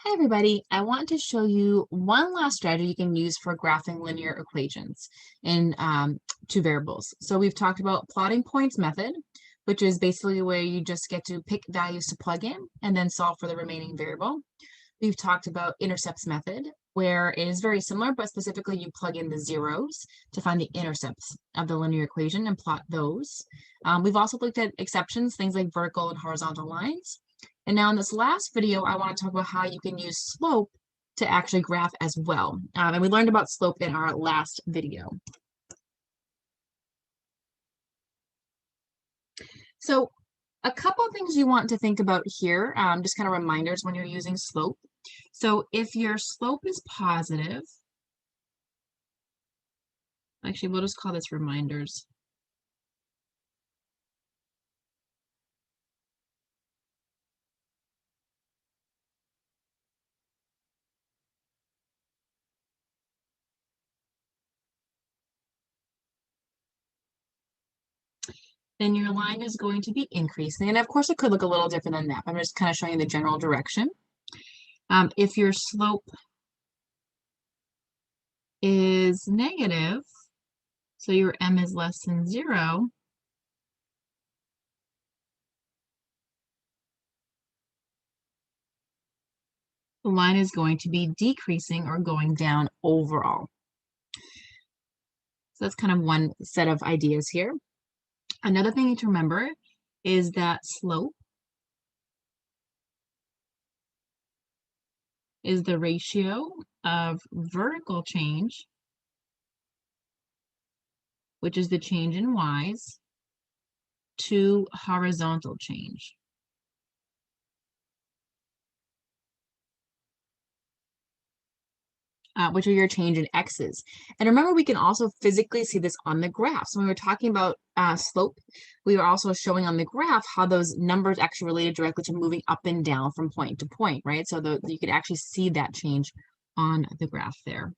Hi everybody, I want to show you one last strategy you can use for graphing linear equations in two variables. So we've talked about plotting points method, which is basically where you just get to pick values to plug in and then solve for the remaining variable. We've talked about intercepts method, where it is very similar, but specifically you plug in the zeros to find the intercepts of the linear equation and plot those. We've also looked at exceptions, things like vertical and horizontal lines. And now in this last video, I want to talk about how you can use slope to actually graph as well. And we learned about slope in our last video. So a couple of things you want to think about here, just kind of reminders when you're using slope. So if your slope is positive, actually, we'll just call this reminders. Then your line is going to be increasing. And of course, it could look a little different than that. I'm just kind of showing the general direction. If your slope is negative, so your m is less than 0, the line is going to be decreasing or going down overall. So that's kind of one set of ideas here. Another thing to remember is that slope is the ratio of vertical change, which is the change in y's, to horizontal change. Which are your change in x's. And remember, we can also physically see this on the graph. So when we were talking about slope, we were also showing on the graph how those numbers actually related directly to moving up and down from point to point, right? So you could actually see that change on the graph there.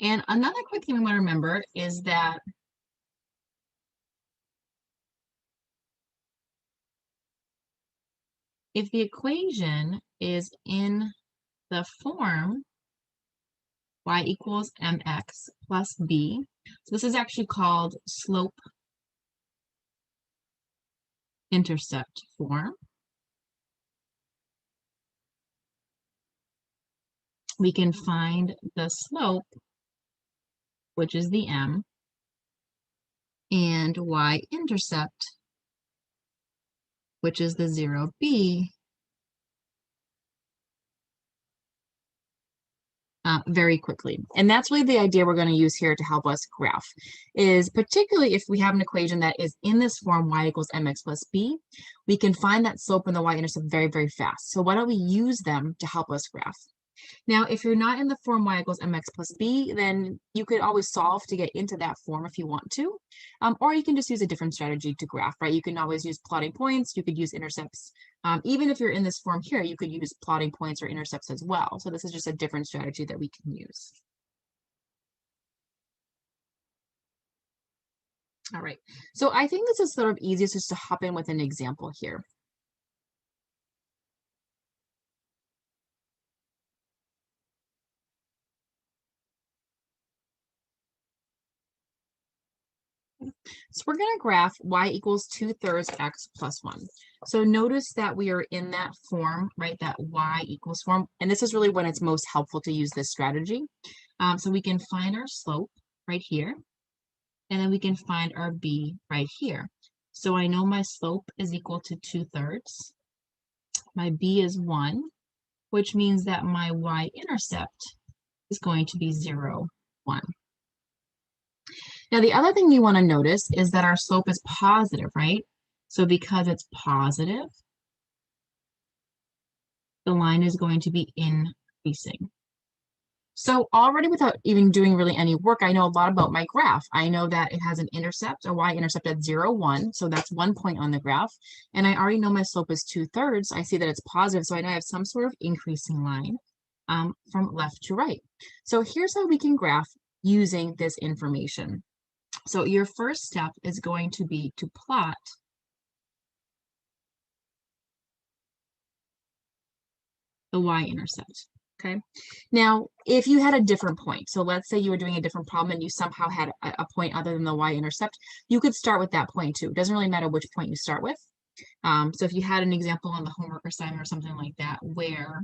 And another quick thing we want to remember is that if the equation is in the form y equals mx plus b, so this is actually called slope intercept form. We can find the slope, which is the m, and y-intercept, which is the 0b, very quickly. And that's really the idea we're going to use here to help us graph, is particularly if we have an equation that is in this form y equals mx plus b, we can find that slope and the y-intercept very, very fast. So why don't we use them to help us graph? Now, if you're not in the form y equals mx plus b, then you could always solve to get into that form if you want to, or you can just use a different strategy to graph, right? You can always use plotting points, you could use intercepts. Even if you're in this form here, you could use plotting points or intercepts as well. So this is just a different strategy that we can use. All right, so I think this is sort of easiest just to hop in with an example here. So we're going to graph y equals 2/3 x plus 1. So notice that we are in that form, right, that y equals form. And this is really when it's most helpful to use this strategy. So we can find our slope right here, and then we can find our b right here. So I know my slope is equal to 2/3. My b is 1, which means that my y-intercept is going to be 0, 1. Now, the other thing you want to notice is that our slope is positive, right? So because it's positive, the line is going to be increasing. So already without even doing really any work, I know a lot about my graph. I know that it has an intercept, a y-intercept at 0, 1. So that's 1 point on the graph. And I already know my slope is 2/3. I see that it's positive. So I know I have some sort of increasing line from left to right. So here's how we can graph using this information. So your first step is going to be to plot the y-intercept. Okay. Now, if you had a different point, so let's say you were doing a different problem and you somehow had a point other than the y-intercept, you could start with that point too. It doesn't really matter which point you start with. So if you had an example on the homework assignment or something like that where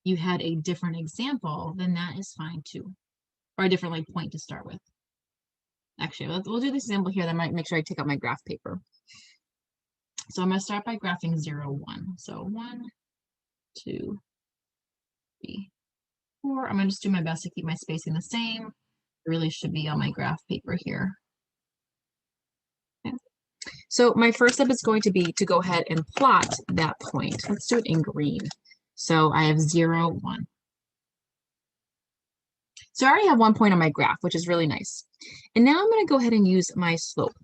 you had a different example, then that is fine too, or a different like point to start with. Actually, we'll do this example here. That might make sure I take out my graph paper. So I'm going to start by graphing 0, 1. So 1, 2, 3, 4. I'm going to just do my best to keep my spacing the same. It really should be on my graph paper here. Okay. So my first step is going to be to go ahead and plot that point. Let's do it in green. So I have 0, 1. So I already have 1 point on my graph, which is really nice. And now I'm going to go ahead and use my slope.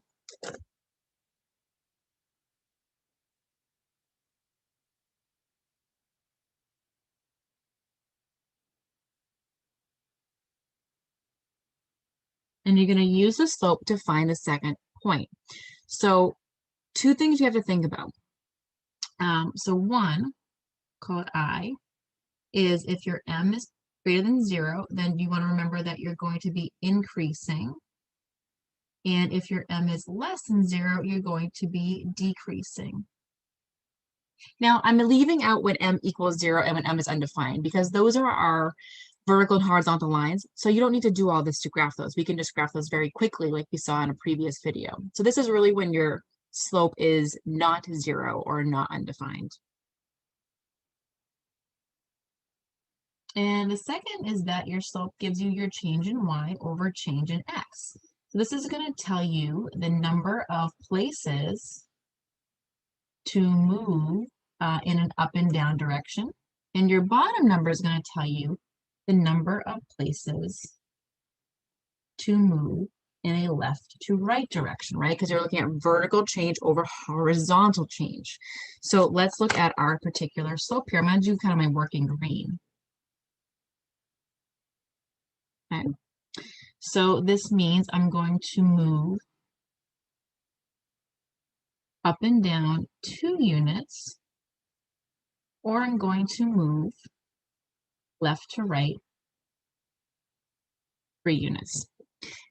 And you're going to use the slope to find the second point. So 2 things you have to think about. So 1, call it I, is if your m is greater than 0, then you want to remember that you're going to be increasing. And if your m is less than 0, you're going to be decreasing. Now, I'm leaving out when m equals 0 and when m is undefined, because those are our vertical and horizontal lines. So you don't need to do all this to graph those. We can just graph those very quickly like we saw in a previous video. So this is really when your slope is not 0 or not undefined. And the second is that your slope gives you your change in y over change in x. So this is going to tell you the number of places to move in an up and down direction. And your bottom number is going to tell you the number of places to move in a left to right direction, right? Because you're looking at vertical change over horizontal change. So let's look at our particular slope here. I'm going to do kind of my working green. Okay. So this means I'm going to move up and down 2 units, or I'm going to move left to right 3 units.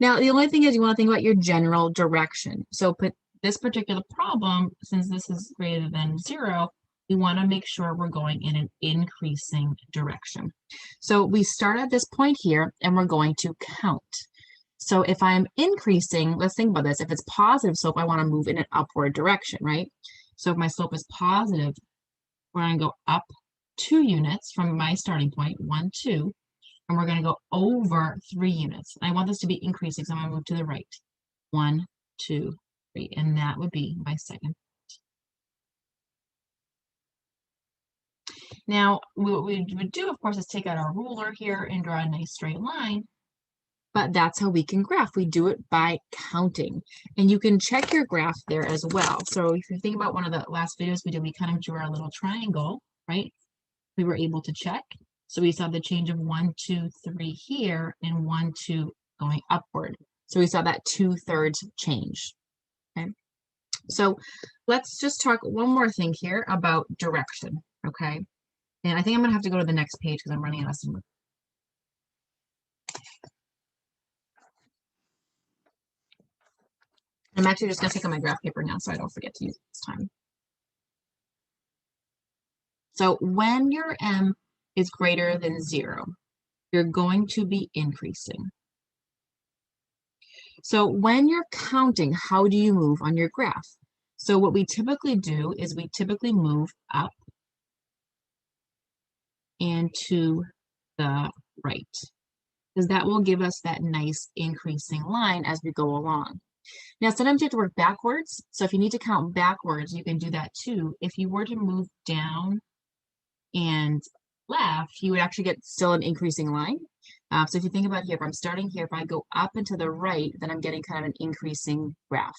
Now, the only thing is you want to think about your general direction. So put this particular problem, since this is greater than 0, we want to make sure we're going in an increasing direction. So we start at this point here, and we're going to count. So if I'm increasing, let's think about this. If it's positive slope, I want to move in an upward direction, right? So if my slope is positive, we're going to go up 2 units from my starting point, 1, 2, and we're going to go over 3 units. I want this to be increasing, so I'm going to move to the right. 1, 2, 3, and that would be my second. Now, what we would do, of course, is take out our ruler here and draw a nice straight line. But that's how we can graph. We do it by counting. And you can check your graph there as well. So if you think about one of the last videos we did, we kind of drew our little triangle, right? We were able to check. So we saw the change of 1, 2, 3 here and 1, 2 going upward. So we saw that 2/3 change. Okay. So let's just talk one more thing here about direction. Okay. And I think I'm going to have to go to the next page because I'm running out of some. I'm actually just going to take out my graph paper now so I don't forget to use it this time. So when your m is greater than 0, you're going to be increasing. So when you're counting, how do you move on your graph? So what we typically do is we typically move up and to the right, because that will give us that nice increasing line as we go along. Now, sometimes you have to work backwards. So if you need to count backwards, you can do that too. If you were to move down and left, you would actually get still an increasing line. So if you think about here, if I'm starting here, if I go up and to the right, then I'm getting kind of an increasing graph.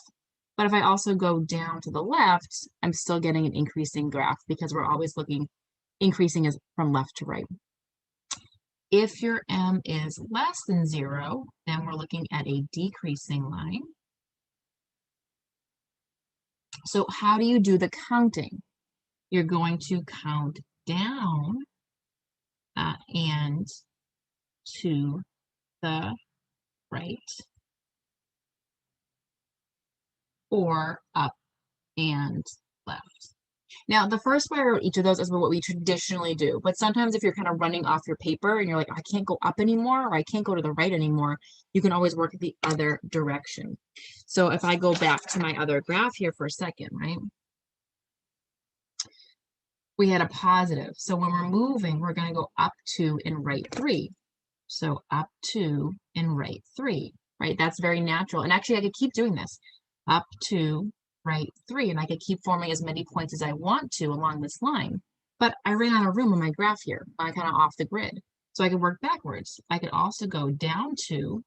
But if I also go down to the left, I'm still getting an increasing graph because we're always looking, increasing is from left to right. If your m is less than 0, then we're looking at a decreasing line. So how do you do the counting? you're going to count down and to the right, or up and left. Now, the first way I wrote each of those is what we traditionally do, but sometimes if you're kind of running off your paper and you're like, I can't go up anymore, or I can't go to the right anymore, you can always work the other direction. So if I go back to my other graph here for a second, right? We had a positive. So when we're moving, we're going to go up 2 and right 3. So up 2 and right 3, right? That's very natural. And actually, I could keep doing this. Up 2, right 3, and I could keep forming as many points as I want to along this line. But I ran out of room on my graph here. I'm kind of off the grid. So I could work backwards. I could also go down 2.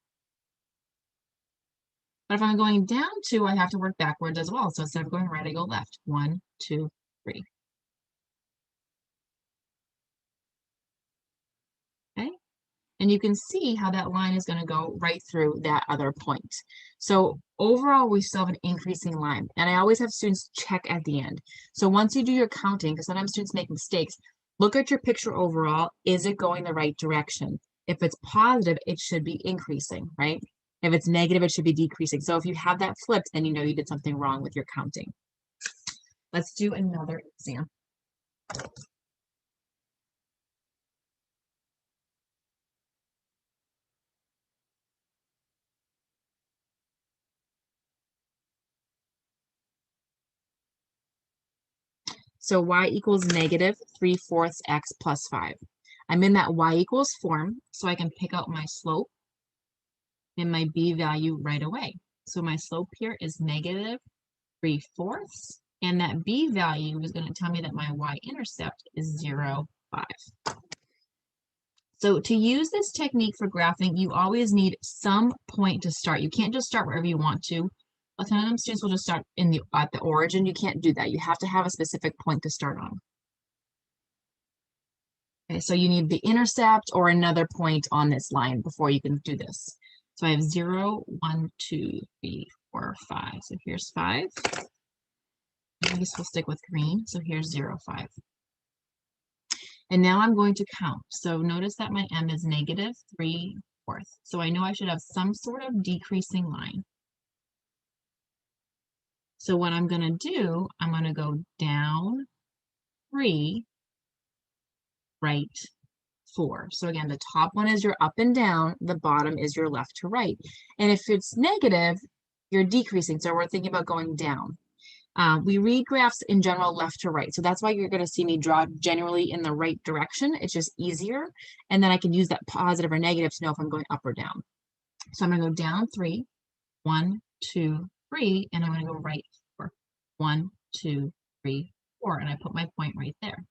But if I'm going down 2, I have to work backwards as well. So instead of going right, I go left. 1, 2, 3. Okay. And you can see how that line is going to go right through that other point. So overall, we still have an increasing line. And I always have students check at the end. So once you do your counting, because sometimes students make mistakes, look at your picture overall. Is it going the right direction? If it's positive, it should be increasing, right? If it's negative, it should be decreasing. So if you have that flipped, then you know you did something wrong with your counting. Let's do another example. So y equals negative 3/4 x plus 5. I'm in that y equals form, so I can pick out my slope and my b value right away. So my slope here is negative 3/4, and that b value is going to tell me that my y-intercept is 0, 5. So to use this technique for graphing, you always need some point to start. You can't just start wherever you want to. A ton of students will just start at the origin. You can't do that. You have to have a specific point to start on. Okay, so you need the intercept or another point on this line before you can do this. So I have 0, 1, 2, 3, 4, 5. So here's 5. I guess we'll stick with green. So here's 0, 5. And now I'm going to count. So notice that my m is negative 3/4. So I know I should have some sort of decreasing line. So what I'm going to do, I'm going to go down 3, right 4. So again, the top one is your up and down, the bottom is your left to right. And if it's negative, you're decreasing. So we're thinking about going down. We read graphs in general left to right. So that's why you're going to see me draw generally in the right direction. It's just easier. And then I can use that positive or negative to know if I'm going up or down. So I'm going to go down 3, 1, 2, 3, and I'm going to go right 4. 1, 2, 3, 4, and I put my point right there.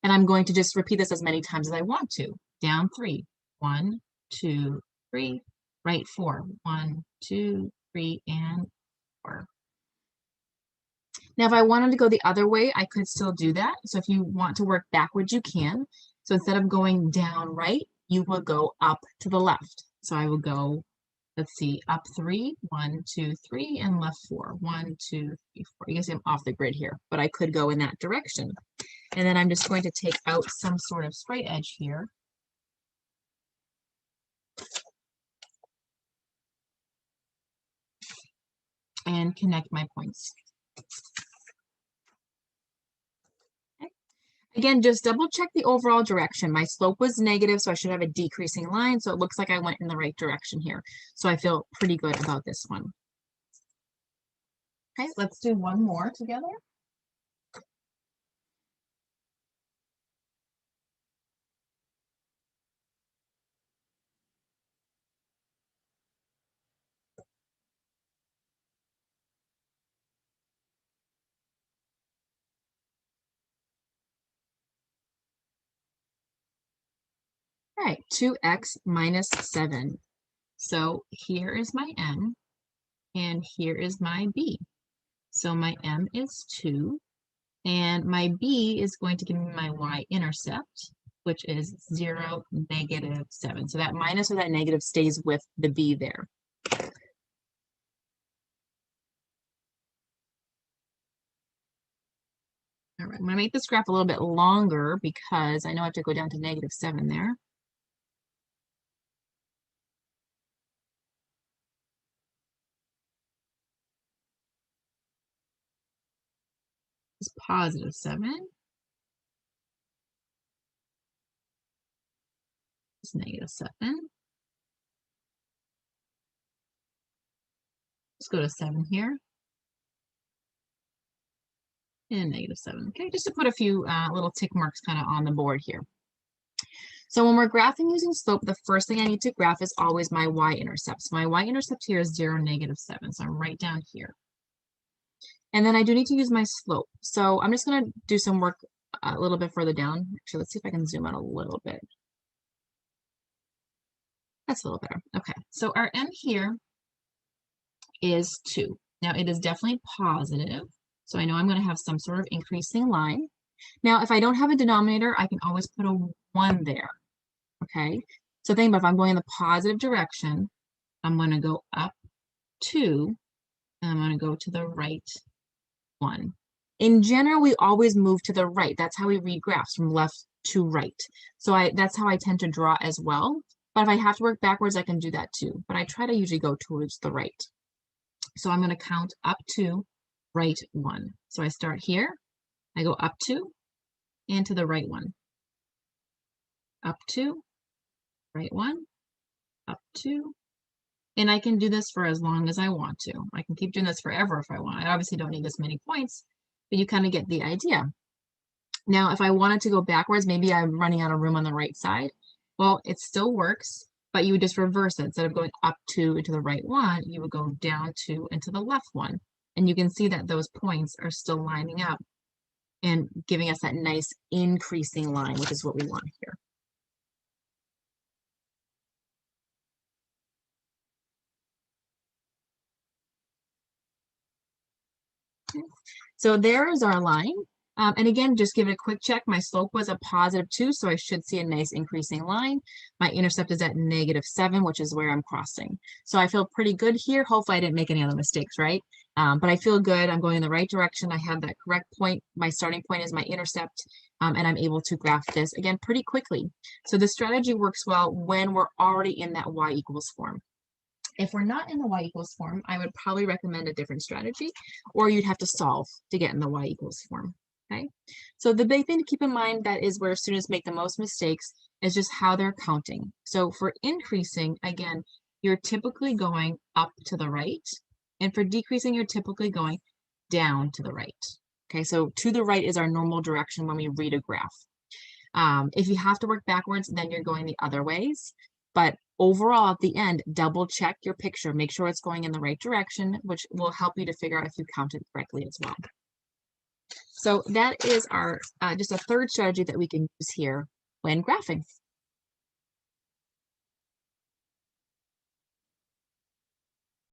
And I'm going to just repeat this as many times as I want to. Down 3, 1, 2, 3, right 4, 1, 2, 3, and 4. Now, if I wanted to go the other way, I could still do that. So if you want to work backwards, you can. So instead of going down right, you will go up to the left. So I will go, let's see, up 3, 1, 2, 3, and left 4, 1, 2, 3, 4. You can see I'm off the grid here, but I could go in that direction. And then I'm just going to take out some sort of straight edge here. And connect my points. Okay. Again, just double check the overall direction. My slope was negative, so I should have a decreasing line. So it looks like I went in the right direction here. So I feel pretty good about this one. Okay, let's do one more together. All right, 2x minus 7. So here is my m, and here is my b. So my m is 2, and my b is going to give me my y-intercept, which is 0, negative 7. So that minus or that negative stays with the b there. All All right, I'm gonna make this graph a little bit longer because I know I have to go down to -7 there. It's +7. It's -7. Let's go to 7 here. And -7. Okay, just to put a few little tick marks kind of on the board here. So when we're graphing using slope, the first thing I need to graph is always my y-intercept. So my y-intercept here is 0, -7. So I'm right down here. And then I do need to use my slope. So I'm just going to do some work a little bit further down. Actually, let's see if I can zoom out a little bit. That's a little better. Okay, so our m here is 2. Now it is definitely positive. So I know I'm going to have some sort of increasing line. Now, if I don't have a denominator, I can always put a 1 there. Okay, so think about if I'm going in the positive direction, I'm going to go up 2, and I'm going to go to the right 1. In general, we always move to the right. That's how we read graphs, from left to right. So that's how I tend to draw as well. But if I have to work backwards, I can do that too. But I try to usually go towards the right. So I'm going to count up to right 1. So I start here, I go up 2, and to the right 1. Up 2, right 1, up 2. And I can do this for as long as I want to. I can keep doing this forever if I want. I obviously don't need this many points, but you kind of get the idea. Now, if I wanted to go backwards, maybe I'm running out of room on the right side. Well, it still works, but you would just reverse it. Instead of going up 2 into the right 1, you would go down 2 into the left 1. And you can see that those points are still lining up and giving us that nice increasing line, which is what we want here. So there is our line. And again, just give it a quick check. My slope was a +2, so I should see a nice increasing line. My intercept is at -7, which is where I'm crossing. So I feel pretty good here. Hopefully I didn't make any other mistakes, right? But I feel good. I'm going in the right direction. I have that correct point. My starting point is my intercept, and I'm able to graph this, again, pretty quickly. So the strategy works well when we're already in that y= form. If we're not in the y= form, I would probably recommend a different strategy, or you'd have to solve to get in the y= form, okay? So the big thing to keep in mind, that is where students make the most mistakes, is just how they're counting. So for increasing, again, you're typically going up to the right, and for decreasing, you're typically going down to the right. Okay, so to the right is our normal direction when we read a graph. If you have to work backwards, then you're going the other ways. But overall, at the end, double check your picture. Make sure it's going in the right direction, which will help you to figure out if you counted correctly as well. So that is our just a third strategy that we can use here when graphing.